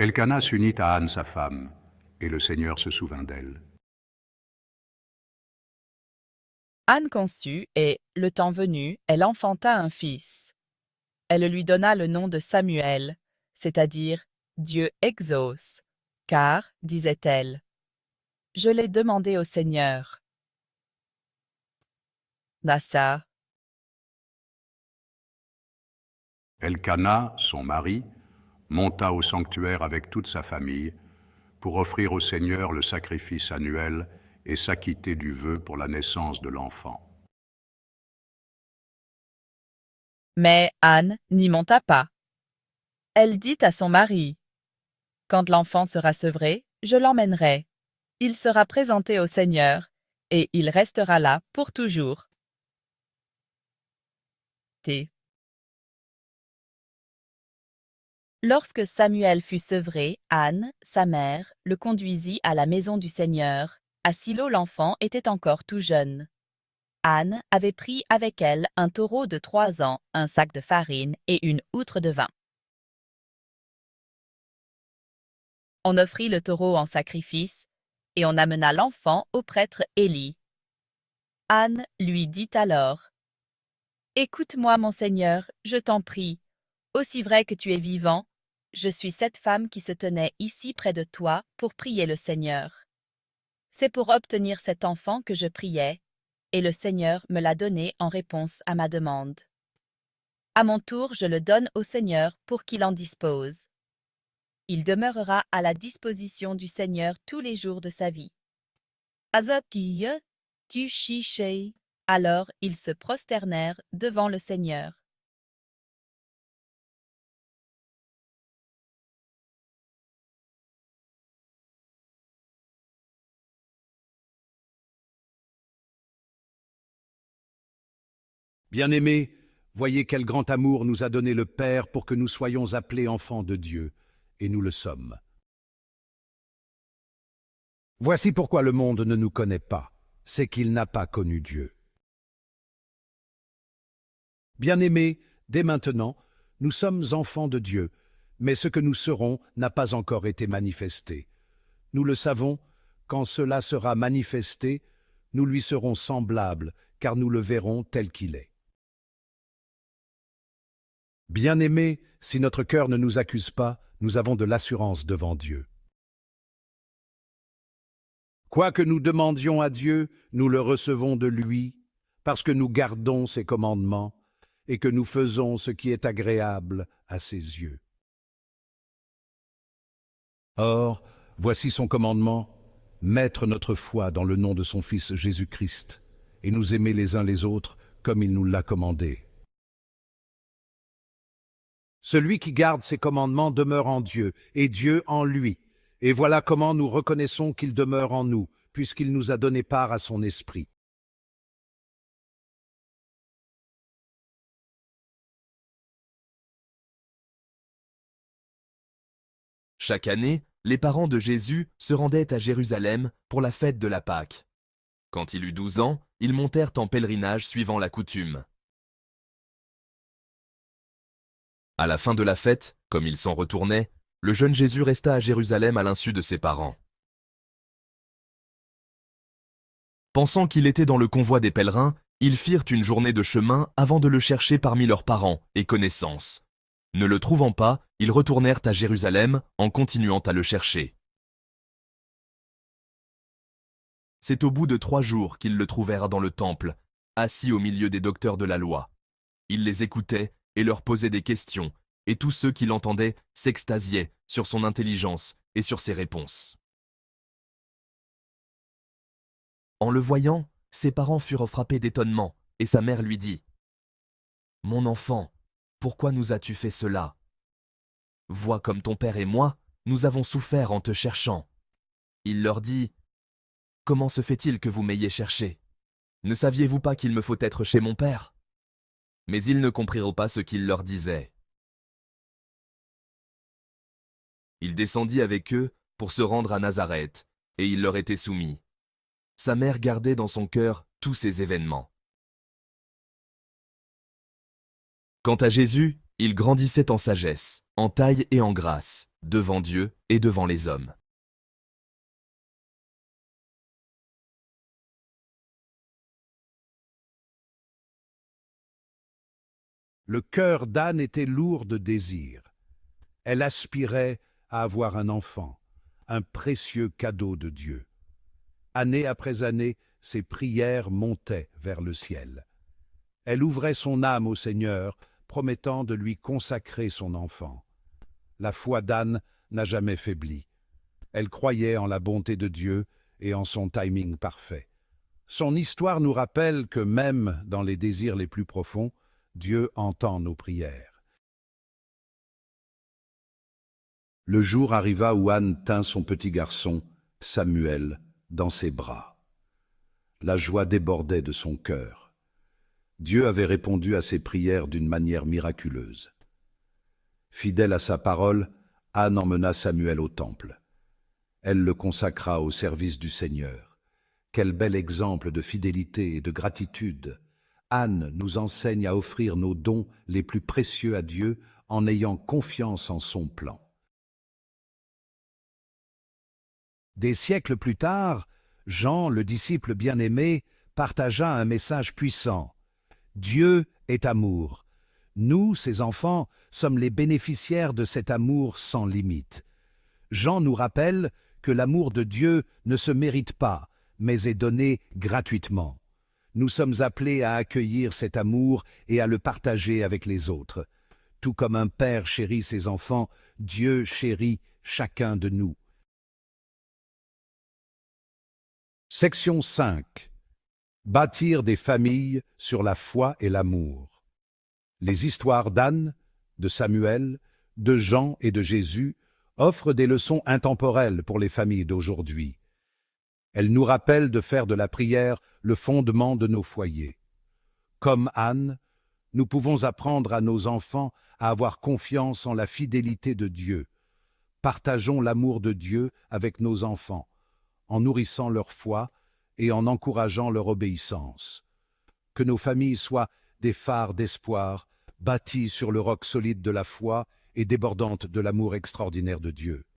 Elkana s'unit à Anne sa femme, et le Seigneur se souvint d'elle. Anne conçut et, le temps venu, elle enfanta un fils. Elle lui donna le nom de Samuel, c'est-à-dire Dieu exauce, car, disait-elle, je l'ai demandé au Seigneur. Nassa. Elkana, son mari, monta au sanctuaire avec toute sa famille pour offrir au Seigneur le sacrifice annuel et s'acquitter du vœu pour la naissance de l'enfant. Mais Anne n'y monta pas. Elle dit à son mari, « Quand l'enfant sera sevré, je l'emmènerai. Il sera présenté au Seigneur, et il restera là pour toujours. » T. Lorsque Samuel fut sevré, Anne, sa mère, le conduisit à la maison du Seigneur. À Silo, l'enfant était encore tout jeune. Anne avait pris avec elle un taureau de 3 ans, un sac de farine et une outre de vin. On offrit le taureau en sacrifice, et on amena l'enfant au prêtre Élie. Anne lui dit alors, « Écoute-moi, mon Seigneur, je t'en prie. Aussi vrai que tu es vivant, je suis cette femme qui se tenait ici près de toi pour prier le Seigneur. C'est pour obtenir cet enfant que je priais, et le Seigneur me l'a donné en réponse à ma demande. À mon tour, je le donne au Seigneur pour qu'il en dispose. Il demeurera à la disposition du Seigneur tous les jours de sa vie. » Alors ils se prosternèrent devant le Seigneur. Bien-aimés, voyez quel grand amour nous a donné le Père pour que nous soyons appelés enfants de Dieu, et nous le sommes. Voici pourquoi le monde ne nous connaît pas, c'est qu'il n'a pas connu Dieu. Bien-aimés, dès maintenant, nous sommes enfants de Dieu, mais ce que nous serons n'a pas encore été manifesté. Nous le savons, quand cela sera manifesté, nous lui serons semblables, car nous le verrons tel qu'il est. Bien-aimés, si notre cœur ne nous accuse pas, nous avons de l'assurance devant Dieu. Quoi que nous demandions à Dieu, nous le recevons de lui, parce que nous gardons ses commandements et que nous faisons ce qui est agréable à ses yeux. Or, voici son commandement, mettre notre foi dans le nom de son Fils Jésus-Christ, et nous aimer les uns les autres comme il nous l'a commandé. Celui qui garde ses commandements demeure en Dieu, et Dieu en lui. Et voilà comment nous reconnaissons qu'il demeure en nous, puisqu'il nous a donné part à son esprit. Chaque année, les parents de Jésus se rendaient à Jérusalem pour la fête de la Pâque. Quand il eut 12 ans, ils montèrent en pèlerinage suivant la coutume. À la fin de la fête, comme ils s'en retournaient, le jeune Jésus resta à Jérusalem à l'insu de ses parents. Pensant qu'il était dans le convoi des pèlerins, ils firent une journée de chemin avant de le chercher parmi leurs parents et connaissances. Ne le trouvant pas, ils retournèrent à Jérusalem en continuant à le chercher. C'est au bout de 3 jours qu'ils le trouvèrent dans le temple, assis au milieu des docteurs de la loi. Il les écoutait et leur posait des questions, et tous ceux qui l'entendaient s'extasiaient sur son intelligence et sur ses réponses. En le voyant, ses parents furent frappés d'étonnement, et sa mère lui dit, « Mon enfant, pourquoi nous as-tu fait cela? Vois comme ton père et moi, nous avons souffert en te cherchant. » Il leur dit, « Comment se fait-il que vous m'ayez cherché? Ne saviez-vous pas qu'il me faut être chez mon père? » Mais ils ne comprirent pas ce qu'il leur disait. Il descendit avec eux pour se rendre à Nazareth, et il leur était soumis. Sa mère gardait dans son cœur tous ces événements. Quant à Jésus, Il grandissait en sagesse, en taille et en grâce, devant Dieu et devant les hommes. Le cœur d'Anne était lourd de désir. Elle aspirait à avoir un enfant, un précieux cadeau de Dieu. Année après année, ses prières montaient vers le ciel. Elle ouvrait son âme au Seigneur, promettant de lui consacrer son enfant. La foi d'Anne n'a jamais faibli. Elle croyait en la bonté de Dieu et en son timing parfait. Son histoire nous rappelle que même dans les désirs les plus profonds, Dieu entend nos prières. Le jour arriva où Anne tint son petit garçon, Samuel, dans ses bras. La joie débordait de son cœur. Dieu avait répondu à ses prières d'une manière miraculeuse. Fidèle à sa parole, Anne emmena Samuel au temple. Elle le consacra au service du Seigneur. Quel bel exemple de fidélité et de gratitude! Anne nous enseigne à offrir nos dons les plus précieux à Dieu en ayant confiance en son plan. Des siècles plus tard, Jean, le disciple bien-aimé, partagea un message puissant. Dieu est amour. Nous, ses enfants, sommes les bénéficiaires de cet amour sans limite. Jean nous rappelle que l'amour de Dieu ne se mérite pas, mais est donné gratuitement. Nous sommes appelés à accueillir cet amour et à le partager avec les autres. Tout comme un père chérit ses enfants, Dieu chérit chacun de nous. Section 5. Bâtir des familles sur la foi et l'amour. Les histoires d'Anne, de Samuel, de Jean et de Jésus offrent des leçons intemporelles pour les familles d'aujourd'hui. Elles nous rappellent de faire de la prière le fondement de nos foyers. Comme Anne, nous pouvons apprendre à nos enfants à avoir confiance en la fidélité de Dieu. Partageons l'amour de Dieu avec nos enfants, en nourrissant leur foi et en encourageant leur obéissance. Que nos familles soient des phares d'espoir, bâtis sur le roc solide de la foi et débordantes de l'amour extraordinaire de Dieu.